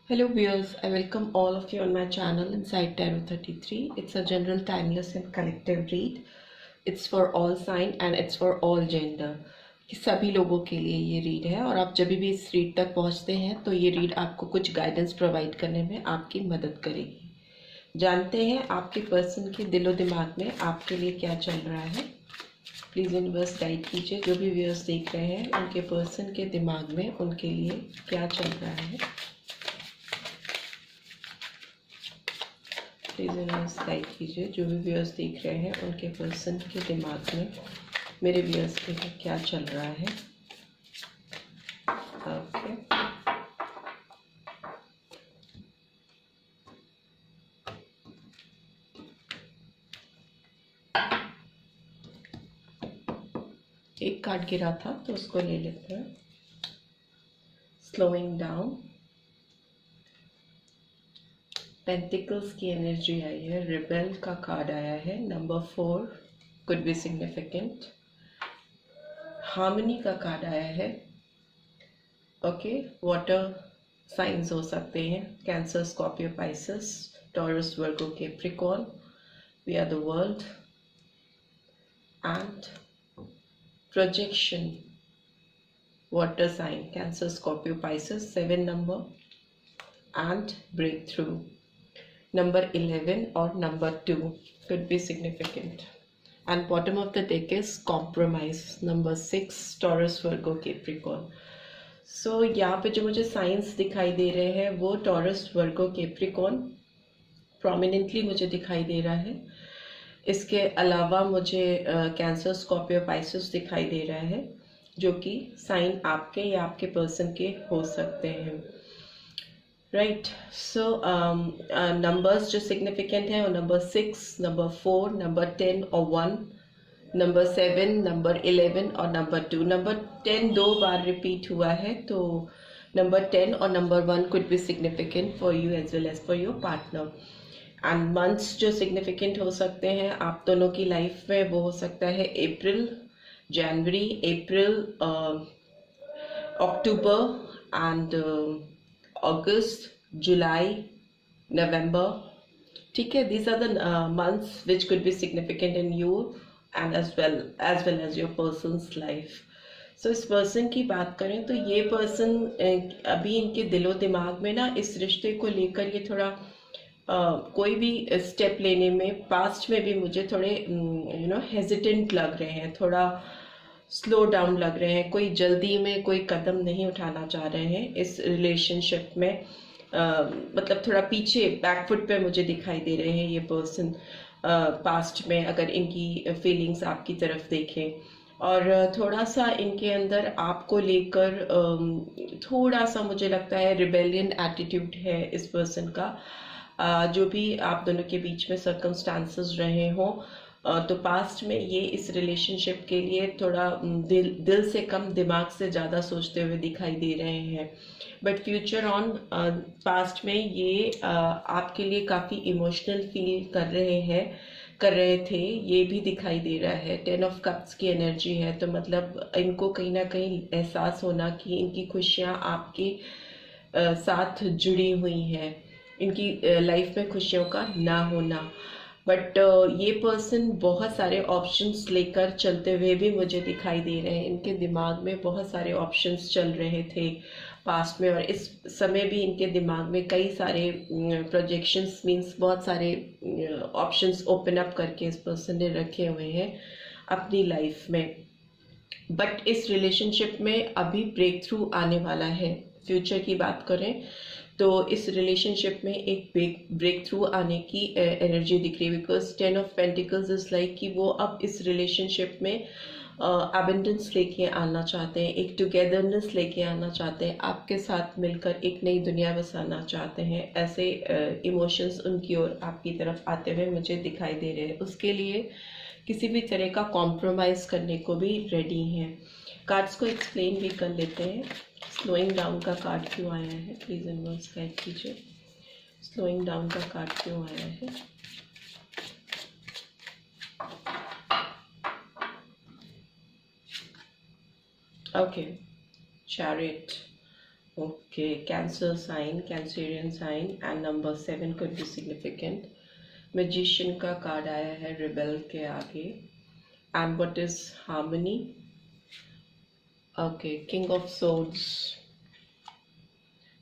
Hello viewers, I welcome all of you on my channel Inside Tarot 33. It's a general timeless and collective read. It's for all sign and it's for all gender. कि सभी लोगों के लिए ये read है और आप जब भी इस रीड तक पहुंचते हैं तो ये रीड आपको कुछ गाइडेंस प्रोवाइड करने में आपकी मदद करेगी। जानते हैं आपके पर्सन के दिलो दिमाग में आपके लिए क्या चल रहा है। प्लीज़ यूनिवर्स गाइड कीजिए। जो भी व्यूअर्स देख रहे हैं उनके पर्सन के दिमाग में उनके लिए क्या चल रहा है। प्लीज़ यूनिवर्स गाइड कीजिए। जो भी व्यूअर्स देख रहे हैं उनके पर्सन के दिमाग में मेरे व्यूअर्स के लिए क्या चल रहा है। ओके, एक कार्ड गिरा था तो उसको ले लेते हैं। स्लोइंग डाउन, पेंटिकल्स की एनर्जी आई है, रिबेल का कार्ड आया है, number 4 could be significant, harmony का कार्ड आया है। ओके, वाटर साइंस हो सकते हैं, Cancer, Scorpio, Pisces, Taurus, Virgo, Capricorn, we are the world and projection, water sign, Cancer, Scorpio, Pisces, 7 number and breakthrough, number 11 or number 2 could be significant, and bottom of the deck is compromise, number 6, Taurus, Virgo, Capricorn. So यहाँ पे जो मुझे science दिखाई दे रहे हैं वो taurus, Virgo, Capricorn prominently मुझे दिखाई दे रहा है। इसके अलावा मुझे कैंसर, स्कॉर्पियो, पाइसेस दिखाई दे रहा है, जो कि साइन आपके या आपके पर्सन के हो सकते हैं। राइट, सो नंबर्स जो सिग्निफिकेंट है वो नंबर 6, नंबर 4, नंबर 10 और 1, नंबर 7, नंबर 11 और नंबर 2। नंबर 10 2 बार रिपीट हुआ है, तो नंबर 10 और number 1 could be significant for you as well as for your partner. And months जो सिग्निफिकेंट हो सकते हैं आप दोनों की लाइफ में वो हो सकता है April, January, April, October and August, July, November. ठीक है, these are the months which could be significant in you and as your person's life. So इस पर्सन की बात करें तो ये पर्सन अभी इनके दिलो दिमाग में ना इस रिश्ते को लेकर ये थोड़ा कोई भी स्टेप लेने में पास्ट में भी मुझे थोड़े हेजिटेंट लग रहे हैं, थोड़ा स्लो डाउन लग रहे हैं, कोई जल्दी में कोई कदम नहीं उठाना चाह रहे हैं इस रिलेशनशिप में। मतलब थोड़ा पीछे बैकफुट पे मुझे दिखाई दे रहे हैं ये पर्सन पास्ट में, अगर इनकी फीलिंग्स आपकी तरफ देखें। और थोड़ा सा इनके अंदर आपको लेकर थोड़ा सा मुझे लगता है रिबेलियन एटीट्यूड है इस पर्सन का। जो भी आप दोनों के बीच में सर्कमस्टांसेस रहे हों तो पास्ट में ये इस रिलेशनशिप के लिए थोड़ा दिल से कम दिमाग से ज़्यादा सोचते हुए दिखाई दे रहे हैं। बट फ्यूचर ऑन पास्ट में ये आपके लिए काफ़ी इमोशनल फील कर रहे थे, ये भी दिखाई दे रहा है। 10 ऑफ कप्स की एनर्जी है, तो मतलब इनको कहीं ना कहीं एहसास होना कि इनकी खुशियाँ आपके साथ जुड़ी हुई हैं, इनकी लाइफ में खुशियों का ना होना। बट ये पर्सन बहुत सारे ऑप्शंस लेकर चलते हुए भी मुझे दिखाई दे रहे हैं। इनके दिमाग में बहुत सारे ऑप्शंस चल रहे थे पास्ट में, और इस समय भी इनके दिमाग में कई सारे प्रोजेक्शंस मींस बहुत सारे ऑप्शंस ओपन अप करके इस पर्सन ने रखे हुए हैं अपनी लाइफ में। बट इस रिलेशनशिप में अभी ब्रेक थ्रू आने वाला है। फ्यूचर की बात करें तो इस रिलेशनशिप में एक ब्रेक थ्रू आने की एनर्जी दिख रही है, because 10 of pentacles is like कि वो अब इस रिलेशनशिप में अबंडेंस लेके आना चाहते हैं, एक टुगेदरनेस लेके आना चाहते हैं, आपके साथ मिलकर एक नई दुनिया बसाना चाहते हैं। ऐसे इमोशंस उनकी ओर आपकी तरफ आते हुए मुझे दिखाई दे रहे हैं। उसके लिए किसी भी तरह का कॉम्प्रोमाइज करने को भी रेडी हैं। कार्ड्स को एक्सप्लेन भी कर लेते हैं। स्लोइंग डाउन का कार्ड क्यों आया है, प्लीज यूनिवर्स गाइड कीजिए। स्लोइंग डाउन का कार्ड क्यों आया है? Okay, chariot, Okay, Cancer sign, Cancerian sign, and number 7 could be significant. Magician का कार्ड आया है रिबेल के आगे. And what is harmony? Okay, King of Swords.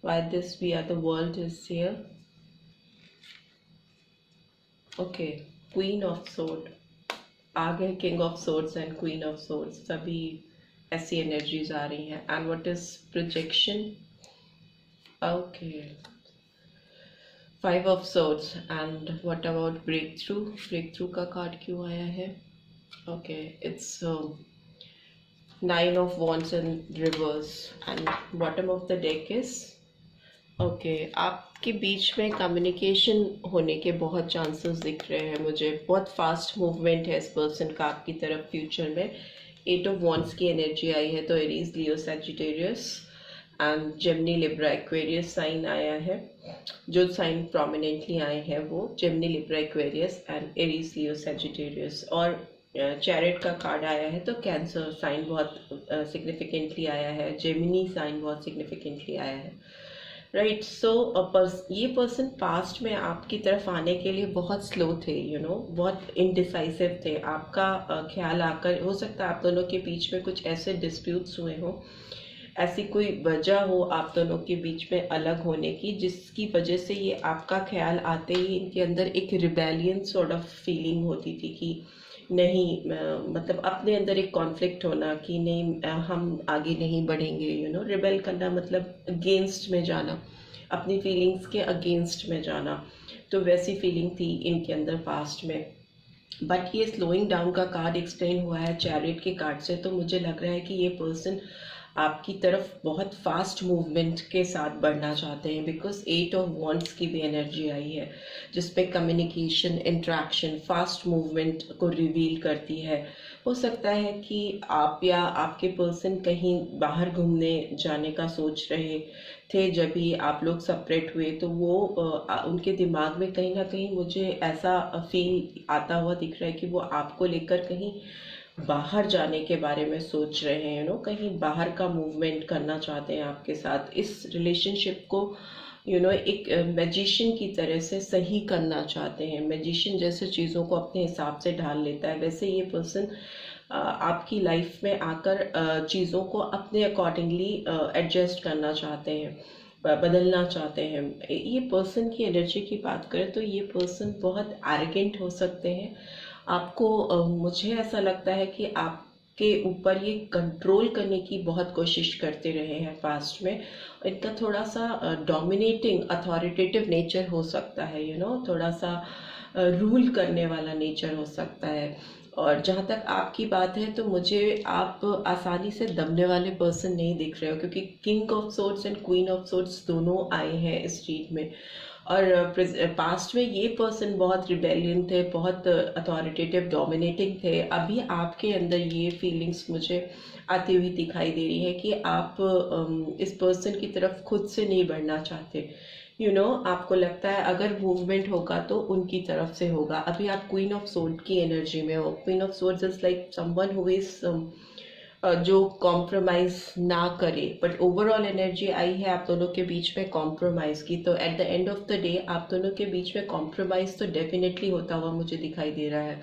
Why this we are the world is here. Okay, Queen of Swords. आ गए King of Swords and Queen of Swords. सभी ऐसी energies आ रही हैं. And what is projection? Okay. 5 of Swords. And what about breakthrough? Breakthrough का card क्यों आया है? Okay, it's 9 of Wands and reverse. And bottom of the deck is okay. आपके बीच में कम्युनिकेशन होने के बहुत चांसेस दिख रहे हैं मुझे. बहुत फास्ट मूवमेंट है इस पर्सन का आपकी तरफ फ्यूचर में. 8 of Wands की एनर्जी आई है तो Aries, Leo, Sagittarius and Gemini, Libra, Aquarius sign आया है. जो साइन प्रोमिनेंटली आए हैं वो Gemini, Libra, Aquarius and Aries, Leo, Sagittarius. और चैरिट का कार्ड आया है तो कैंसर साइन बहुत सिग्निफिकेंटली आया है. जेमिनी साइन बहुत सिग्निफिकेंटली आया है. राइट. सो ये पर्सन पास्ट में आपकी तरफ आने के लिए बहुत स्लो थे. बहुत इनडिसाइसिव थे. आपका ख्याल आकर हो सकता है आप दोनों के बीच में कुछ ऐसे डिस्प्यूट्स हुए हों, ऐसी कोई वजह हो आप दोनों के बीच में अलग होने की, जिसकी वजह से ये आपका ख्याल आते ही इनके अंदर एक रिबेलियन सॉर्ट ऑफ फीलिंग होती थी कि नहीं, मतलब अपने अंदर एक कॉन्फ्लिक्ट होना कि नहीं हम आगे नहीं बढ़ेंगे. रिबेल करना मतलब अगेंस्ट में जाना, अपनी फीलिंग्स के अगेंस्ट में जाना. तो वैसी फीलिंग थी इनके अंदर पास्ट में. बट ये स्लोइंग डाउन का कार्ड एक्सप्लेन हुआ है चैरिट के कार्ड से. तो मुझे लग रहा है कि ये पर्सन आपकी तरफ बहुत फास्ट मूवमेंट के साथ बढ़ना चाहते हैं. बिकॉज 8 of Wands की भी एनर्जी आई है जिसपे कम्युनिकेशन, इंट्रैक्शन, फास्ट मूवमेंट को रिवील करती है. हो सकता है कि आप या आपके पर्सन कहीं बाहर घूमने जाने का सोच रहे थे. जब भी आप लोग सेपरेट हुए तो वो उनके दिमाग में कहीं ना कहीं मुझे ऐसा फील आता हुआ दिख रहा है कि वो आपको लेकर कहीं बाहर जाने के बारे में सोच रहे हैं. कहीं बाहर का मूवमेंट करना चाहते हैं आपके साथ. इस रिलेशनशिप को एक मैजिशियन की तरह से सही करना चाहते हैं. मैजिशियन जैसे चीज़ों को अपने हिसाब से ढाल लेता है, वैसे ये पर्सन आपकी लाइफ में आकर चीज़ों को अपने अकॉर्डिंगली एडजस्ट करना चाहते हैं, बदलना चाहते हैं. ये पर्सन की एनर्जी की बात करें तो ये पर्सन बहुत एरोगेंट हो सकते हैं. आपको मुझे ऐसा लगता है कि आपके ऊपर ये कंट्रोल करने की बहुत कोशिश करते रहे हैं पास्ट में. इनका थोड़ा सा डोमिनेटिंग, अथॉरिटेटिव नेचर हो सकता है. थोड़ा सा रूल करने वाला नेचर हो सकता है. और जहाँ तक आपकी बात है तो मुझे आप आसानी से दबने वाले पर्सन नहीं दिख रहे हो, क्योंकि king of swords and queen of swords दोनों आए हैं इस रीड में. और पास्ट में ये पर्सन बहुत रिबेलियन थे, बहुत अथॉरिटेटिव, डोमिनेटिंग थे. अभी आपके अंदर ये फीलिंग्स मुझे आती हुई दिखाई दे रही है कि आप इस पर्सन की तरफ खुद से नहीं बढ़ना चाहते. आपको लगता है अगर मूवमेंट होगा तो उनकी तरफ से होगा. अभी आप क्वीन ऑफ सोर्ड की एनर्जी में हो. Queen of swords is like someone who is जो कॉम्प्रोमाइज ना करे. बट ओवरऑल एनर्जी आई है आप दोनों के बीच में कॉम्प्रोमाइज की. तो at the end of the day आप दोनों के बीच में कॉम्प्रोमाइज तो डेफिनेटली होता हुआ मुझे दिखाई दे रहा है.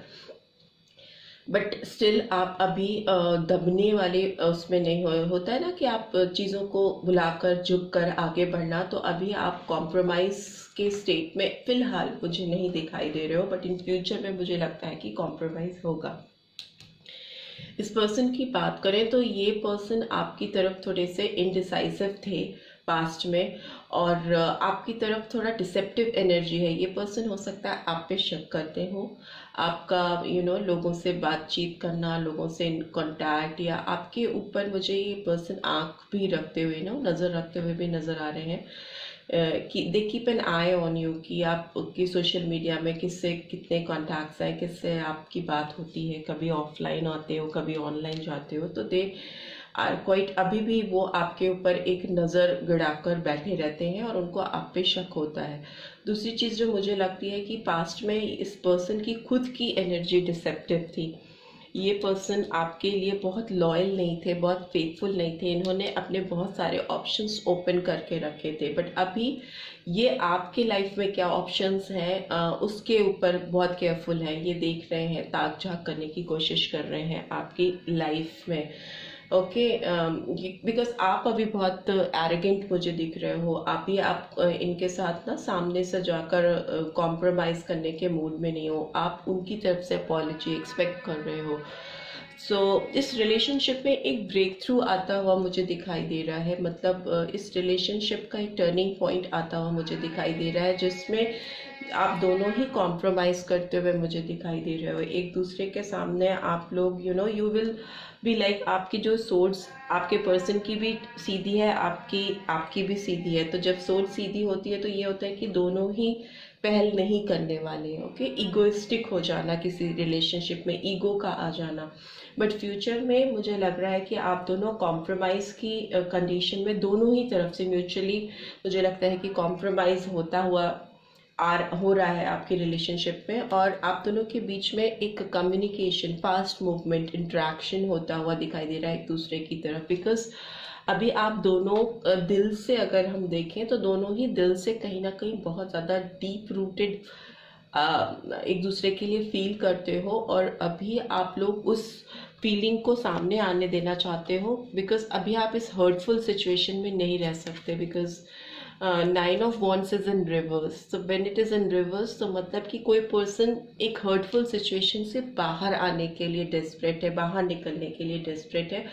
बट स्टिल आप अभी दबने वाले उसमें नहीं हुए. होता है ना कि आप चीज़ों को भुलाकर, झुक कर आगे बढ़ना. तो अभी आप कॉम्प्रोमाइज के स्टेट में फिलहाल मुझे नहीं दिखाई दे रहे हो. बट इन फ्यूचर में मुझे लगता है कि कॉम्प्रोमाइज होगा. इस पर्सन की बात करें तो ये पर्सन आपकी तरफ थोड़े से इनडिसाइसिव थे पास्ट में, और आपकी तरफ थोड़ा डिसेप्टिव एनर्जी है. ये पर्सन हो सकता है आप पे शक करते हो. आपका लोगों से बातचीत करना, लोगों से कांटेक्ट, या आपके ऊपर मुझे ये पर्सन आंख भी रखते हुए नज़र रखते हुए भी नज़र आ रहे हैं. कि they keep an I on you कि आपकी सोशल मीडिया में किससे कितने कॉन्टैक्ट्स हैं, किससे आपकी बात होती है. कभी ऑफलाइन आते हो, कभी ऑनलाइन जाते हो. तो दे आर क्वाइट, अभी भी वो आपके ऊपर एक नज़र गड़ाकर बैठे रहते हैं और उनको आप पे शक होता है. दूसरी चीज़ जो मुझे लगती है कि पास्ट में इस पर्सन की खुद की एनर्जी डिसेप्टिव थी. ये पर्सन आपके लिए बहुत लॉयल नहीं थे, बहुत फेथफुल नहीं थे, इन्होंने अपने बहुत सारे ऑप्शंस ओपन करके रखे थे, बट अभी ये आपके लाइफ में क्या ऑप्शंस हैं उसके ऊपर बहुत केयरफुल है, ये देख रहे हैं, ताक झाक करने की कोशिश कर रहे हैं आपकी लाइफ में। ओके, बिकॉज आप अभी बहुत एरोगेंट मुझे दिख रहे हो, आप इनके साथ ना सामने से जाकर कॉम्प्रोमाइज करने के मूड में नहीं हो, आप उनकी तरफ से अपॉलजी एक्सपेक्ट कर रहे हो। सो इस रिलेशनशिप में एक ब्रेक थ्रू आता हुआ मुझे दिखाई दे रहा है, मतलब इस रिलेशनशिप का एक टर्निंग पॉइंट आता हुआ मुझे दिखाई दे रहा है, जिसमें आप दोनों ही कॉम्प्रोमाइज करते हुए मुझे दिखाई दे रहे हो एक दूसरे के सामने। आप लोग यू विल बी लाइक, आपकी जो सोच आपके पर्सन की भी सीधी है, आपकी भी सीधी है। तो जब सोच सीधी होती है तो ये होता है कि दोनों ही पहल नहीं करने वाले हैं। ओके, ईगोइस्टिक हो जाना किसी रिलेशनशिप में, ईगो का आ जाना। बट फ्यूचर में मुझे लग रहा है कि आप दोनों कॉम्प्रोमाइज की कंडीशन में, दोनों ही तरफ से म्यूचुअली मुझे लगता है कि कॉम्प्रोमाइज होता हुआ हो रहा है आपकी रिलेशनशिप में, और आप दोनों के बीच में एक कम्युनिकेशन, फास्ट मूवमेंट, इंटरेक्शन होता हुआ दिखाई दे रहा है एक दूसरे की तरफ। बिकॉज अभी आप दोनों दिल से अगर हम देखें तो दोनों ही दिल से कहीं ना कहीं बहुत ज़्यादा डीप रूटेड एक दूसरे के लिए फील करते हो, और अभी आप लोग उस फीलिंग को सामने आने देना चाहते हो, बिकॉज अभी आप इस हर्टफुल सिचुएशन में नहीं रह सकते। Because 9 of wands is in reverse, तो when it is in reverse तो मतलब कि कोई पर्सन एक हर्टफुल सिचुएशन से बाहर आने के लिए डेस्परेट है, बाहर निकलने के लिए डेस्परेट है,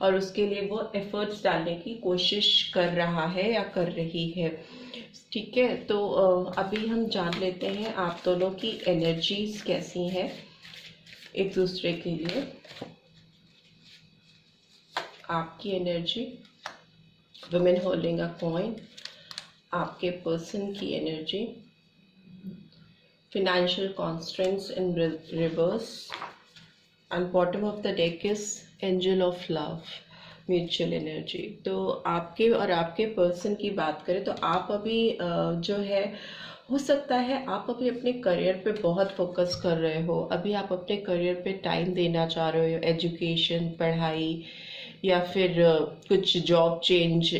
और उसके लिए वो एफर्ट्स डालने की कोशिश कर रहा है या कर रही है। ठीक है, तो अभी हम जान लेते हैं आप दोनों की एनर्जीज कैसी हैं एक दूसरे के लिए। आपकी energy, women holding a coin, आपके पर्सन की energy, financial constraints in reverse, and bottom of the deck is angel of love, mutual energy. तो आपके और आपके पर्सन की बात करें तो आप अभी जो है, हो सकता है आप अभी अपने करियर पे बहुत फोकस कर रहे हो, अभी आप अपने करियर पे टाइम देना चाह रहे हो, एजुकेशन, पढ़ाई, या फिर कुछ जॉब चेंज,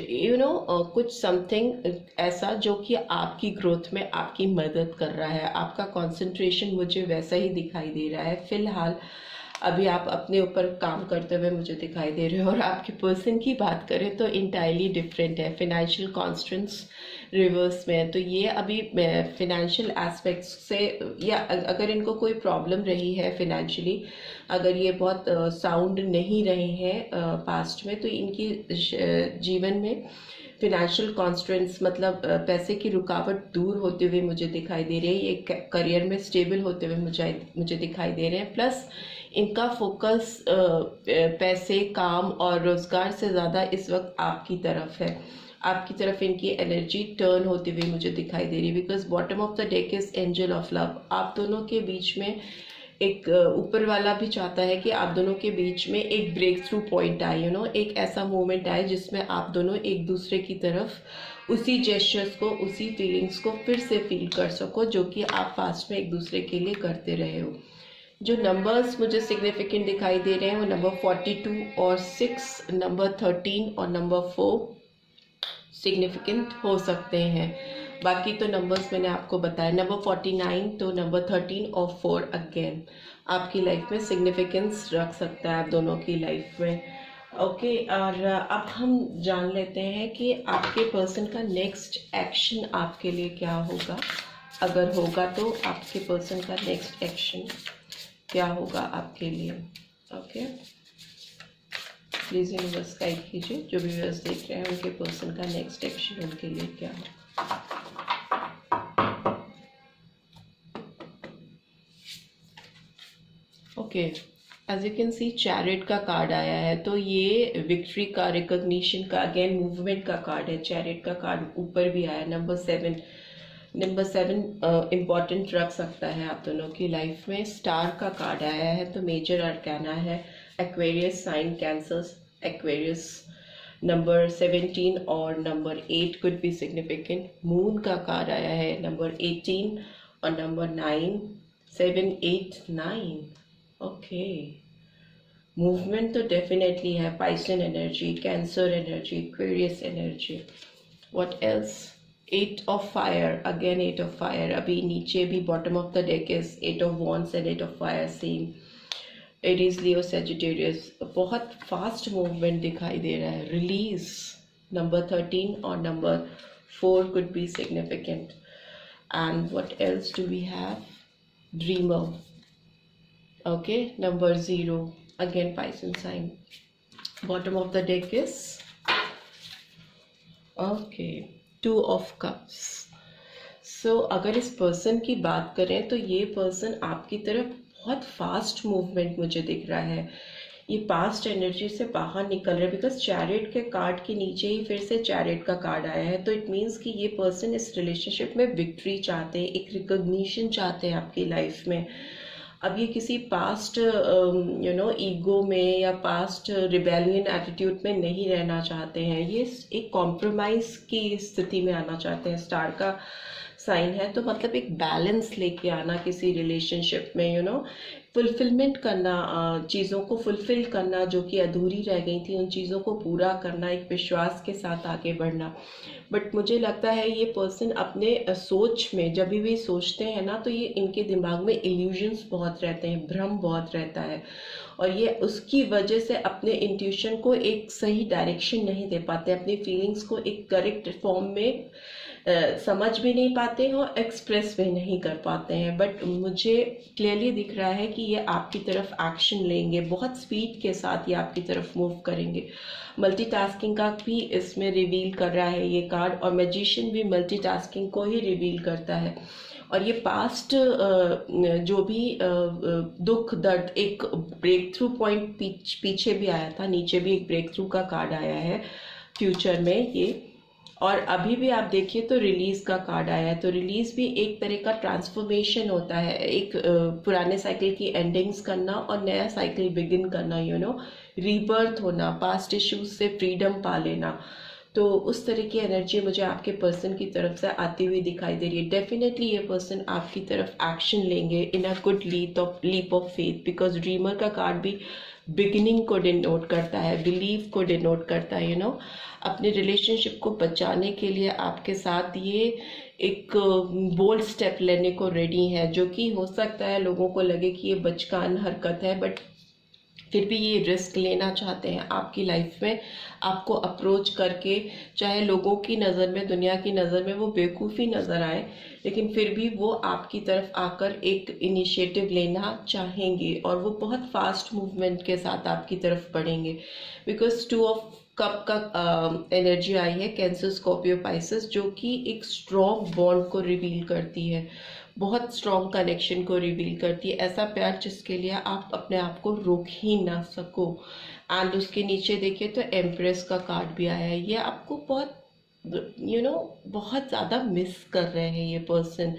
कुछ समथिंग ऐसा जो कि आपकी ग्रोथ में आपकी मदद कर रहा है। आपका कंसंट्रेशन मुझे वैसा ही दिखाई दे रहा है फिलहाल। अभी आप अपने ऊपर काम करते हुए मुझे दिखाई दे रहे हो। और आपके पर्सन की बात करें तो इंटायरली डिफरेंट है, फाइनेंशियल कॉन्स्टेंट्स रिवर्स में है। तो ये अभी फिनेंशियल एस्पेक्ट्स से, या अगर इनको कोई प्रॉब्लम रही है फिनेंशियली, अगर ये बहुत साउंड नहीं रहे हैं पास्ट में, तो इनकी जीवन में फिनेंशियल कॉन्स्टेंट्स मतलब पैसे की रुकावट दूर होते हुए मुझे दिखाई दे रही है। ये करियर में स्टेबल होते हुए मुझे दिखाई दे रहे हैं। प्लस इनका फोकस पैसे, काम और रोजगार से ज़्यादा इस वक्त आपकी तरफ है। आपकी तरफ इनकी एनर्जी टर्न होती हुई मुझे दिखाई दे रही है, because bottom of the deck is angel of love. आप दोनों के बीच में एक ऊपर वाला भी चाहता है कि आप दोनों के बीच में एक ब्रेक थ्रू पॉइंट आए, एक ऐसा मोमेंट आए जिसमें आप दोनों एक दूसरे की तरफ उसी जेस्चर्स को, उसी फीलिंग्स को फिर से फील कर सको जो कि आप पास्ट में एक दूसरे के लिए करते रहे हो। जो नंबर्स मुझे सिग्निफिकेंट दिखाई दे रहे हैं वो नंबर 42 और 6, नंबर 13 और नंबर 4 सिग्निफिकेंट हो सकते हैं। बाकी तो नंबर्स मैंने आपको बताया, नंबर 49 तो नंबर 13 और 4 अगेन आपकी लाइफ में सिग्निफिकेंस रख सकता है आप दोनों की लाइफ में। ओके, और अब हम जान लेते हैं कि आपके पर्सन का नेक्स्ट एक्शन आपके लिए क्या होगा, अगर होगा तो आपके पर्सन का नेक्स्ट एक्शन क्या होगा आपके लिए। ओके, प्लीज यूनिवर्स गाइड कीजिए, जो भी व्यूअर्स देख रहे हैं उनके पर्सन का नेक्स्ट एक्शन उनके लिए क्या होगा। Okay, as you can see chariot का कार्ड आया है, तो ये विक्ट्री का, रिकॉग्निशन का, अगेन मूवमेंट का कार्ड है। चैरिट का कार्ड ऊपर भी आया। नंबर 7 इम्पॉर्टेंट रख सकता है आप दोनों की लाइफ में। स्टार का कार्ड आया है, तो मेजर अर्काना है Aquarius sign, Cancers Aquarius. Number 17 और number 8 could be significant. Moon का कार्ड आया है, नंबर 18 और नंबर 9, 7, 8, 9। ओके, मूवमेंट तो डेफिनेटली है, Pisces energy, Cancer energy, Aquarius energy. What else? 8 of fire, again 8 of fire. अभी नीचे भी bottom of the deck is 8 of wands and 8 of fire, same. Aries, Leo, Sagittarius. बहुत fast movement दिखाई दे रहा है. Release number 13 और number 4 could be significant. And what else do we have? Dreamer. Okay, number 0, again Pisces sign. Bottom of the deck is okay, 2 of cups. So अगर इस person की बात करें तो ये पर्सन आपकी तरफ बहुत फास्ट मूवमेंट मुझे दिख रहा है. ये पास्ट एनर्जी से बाहर निकल रहा है, बिकॉज चैरियट के कार्ड के नीचे ही फिर से चैरियट का कार्ड आया है. तो इट मीन्स कि ये पर्सन इस रिलेशनशिप में विक्ट्री चाहते हैं, एक रिकॉग्निशन चाहते हैं आपकी लाइफ में. अब ये किसी पास्ट ईगो में या पास्ट रिबेलियन एटीट्यूड में नहीं रहना चाहते हैं. ये एक कॉम्प्रोमाइज की स्थिति में आना चाहते हैं. स्टार का साइन है तो मतलब एक बैलेंस लेके आना किसी रिलेशनशिप में, फुलफिलमेंट करना, चीज़ों को फुलफिल करना जो कि अधूरी रह गई थी, उन चीज़ों को पूरा करना, एक विश्वास के साथ आगे बढ़ना. बट मुझे लगता है ये पर्सन अपने सोच में जब भी सोचते हैं ना, तो ये इनके दिमाग में इल्यूजन्स बहुत रहते हैं, भ्रम बहुत रहता है, और ये उसकी वजह से अपने इंट्यूशन को एक सही डायरेक्शन नहीं दे पाते, अपनी फीलिंग्स को एक करेक्ट फॉर्म में समझ भी नहीं पाते हैं और एक्सप्रेस भी नहीं कर पाते हैं. बट मुझे क्लियरली दिख रहा है कि ये आपकी तरफ एक्शन लेंगे, बहुत स्पीड के साथ ये आपकी तरफ मूव करेंगे. मल्टीटास्किंग का भी इसमें रिवील कर रहा है ये कार्ड, और मैजिशियन भी मल्टीटास्किंग को ही रिवील करता है. और ये पास्ट जो भी दुख दर्द, एक ब्रेक थ्रू पॉइंट पीछे भी आया था, नीचे भी एक ब्रेक थ्रू का कार्ड आया है फ्यूचर में ये. और अभी भी आप देखिए तो रिलीज का कार्ड आया है. तो रिलीज भी एक तरह का ट्रांसफॉर्मेशन होता है, एक पुराने साइकिल की एंडिंग्स करना और नया साइकिल बिगिन करना, रीबर्थ होना, पास्ट इश्यूज से फ्रीडम पा लेना. तो उस तरह की एनर्जी मुझे आपके पर्सन की तरफ से आती हुई दिखाई दे रही है. डेफिनेटली ये पर्सन आपकी तरफ एक्शन लेंगे in a good leap of faith, because dreamer का कार्ड भी बिगिनिंग को डिनोट करता है, बिलीव को डिनोट करता है. अपने रिलेशनशिप को बचाने के लिए आपके साथ ये एक बोल्ड स्टेप लेने को रेडी है, जो कि हो सकता है लोगों को लगे कि ये बचकान हरकत है, बट फिर भी ये रिस्क लेना चाहते हैं आपकी लाइफ में, आपको अप्रोच करके. चाहे लोगों की नज़र में, दुनिया की नज़र में वो बेवकूफ़ी नज़र आए, लेकिन फिर भी वो आपकी तरफ आकर एक इनिशिएटिव लेना चाहेंगे, और वो बहुत फास्ट मूवमेंट के साथ आपकी तरफ बढ़ेंगे. बिकॉज 2 ऑफ कप का एनर्जी आई है, कैंसर, स्कॉर्पियो, पाइसेस, जो कि एक स्ट्रॉन्ग बॉन्ड को रिवील करती है, बहुत स्ट्रॉन्ग कनेक्शन को रिवील करती है, ऐसा प्यार जिसके लिए आप अपने आप को रोक ही ना सको. एंड उसके नीचे देखिए तो एम्प्रेस का कार्ड भी आया है. ये आपको बहुत बहुत ज़्यादा मिस कर रहे हैं ये पर्सन.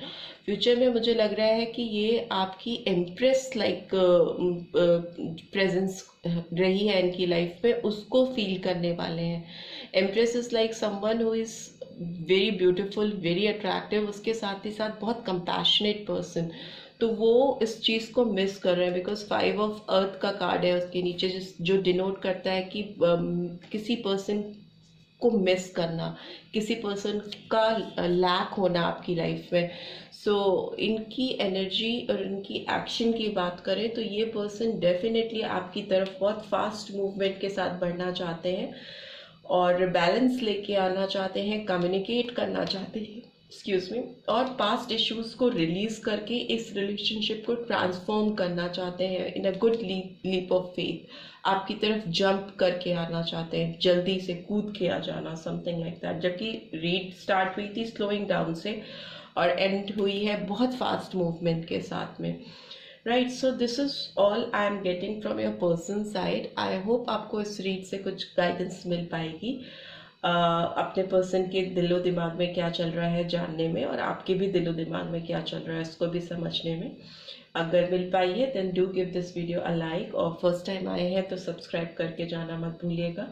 फ्यूचर में मुझे लग रहा है कि ये आपकी एम्प्रेस लाइक प्रेजेंस रही है इनकी लाइफ में, उसको फील करने वाले हैं. Empress is like someone who is very beautiful, very attractive, उसके साथ ही साथ बहुत कंपैशनेट पर्सन. तो वो इस चीज़ को मिस कर रहे हैं, बिकॉज 5 ऑफ अर्थ का कार्ड है उसके नीचे, जो डिनोट करता है कि किसी पर्सन को मिस करना, किसी पर्सन का लैक होना आपकी लाइफ में. सो इनकी एनर्जी और इनकी एक्शन की बात करें तो ये पर्सन डेफिनेटली आपकी तरफ बहुत फास्ट मूवमेंट के साथ बढ़ना चाहते हैं, और बैलेंस लेके आना चाहते हैं, कम्युनिकेट करना चाहते हैं, एक्सक्यूज मी, और पास्ट इश्यूज को रिलीज करके इस रिलेशनशिप को ट्रांसफॉर्म करना चाहते हैं in a good leap of faith. आपकी तरफ जंप करके आना चाहते हैं, जल्दी से कूद के आ जाना, समथिंग लाइक दैट. जबकि रीड स्टार्ट हुई थी स्लोइंग डाउन से और एंड हुई है बहुत फास्ट मूवमेंट के साथ में. Right, so this is all I am getting from your person side. I hope आपको इस रीड से कुछ गाइडेंस मिल पाएगी अपने पर्सन के दिलो दिमाग में क्या चल रहा है जानने में, और आपके भी दिलो दिमाग में क्या चल रहा है इसको भी समझने में. अगर मिल पाई है then do give this video a like, और फर्स्ट टाइम आए हैं तो सब्सक्राइब करके जाना मत भूलिएगा,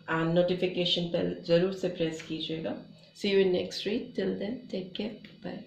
एंड नोटिफिकेशन बेल जरूर से प्रेस कीजिएगा. See you in next read. Till then take care, bye.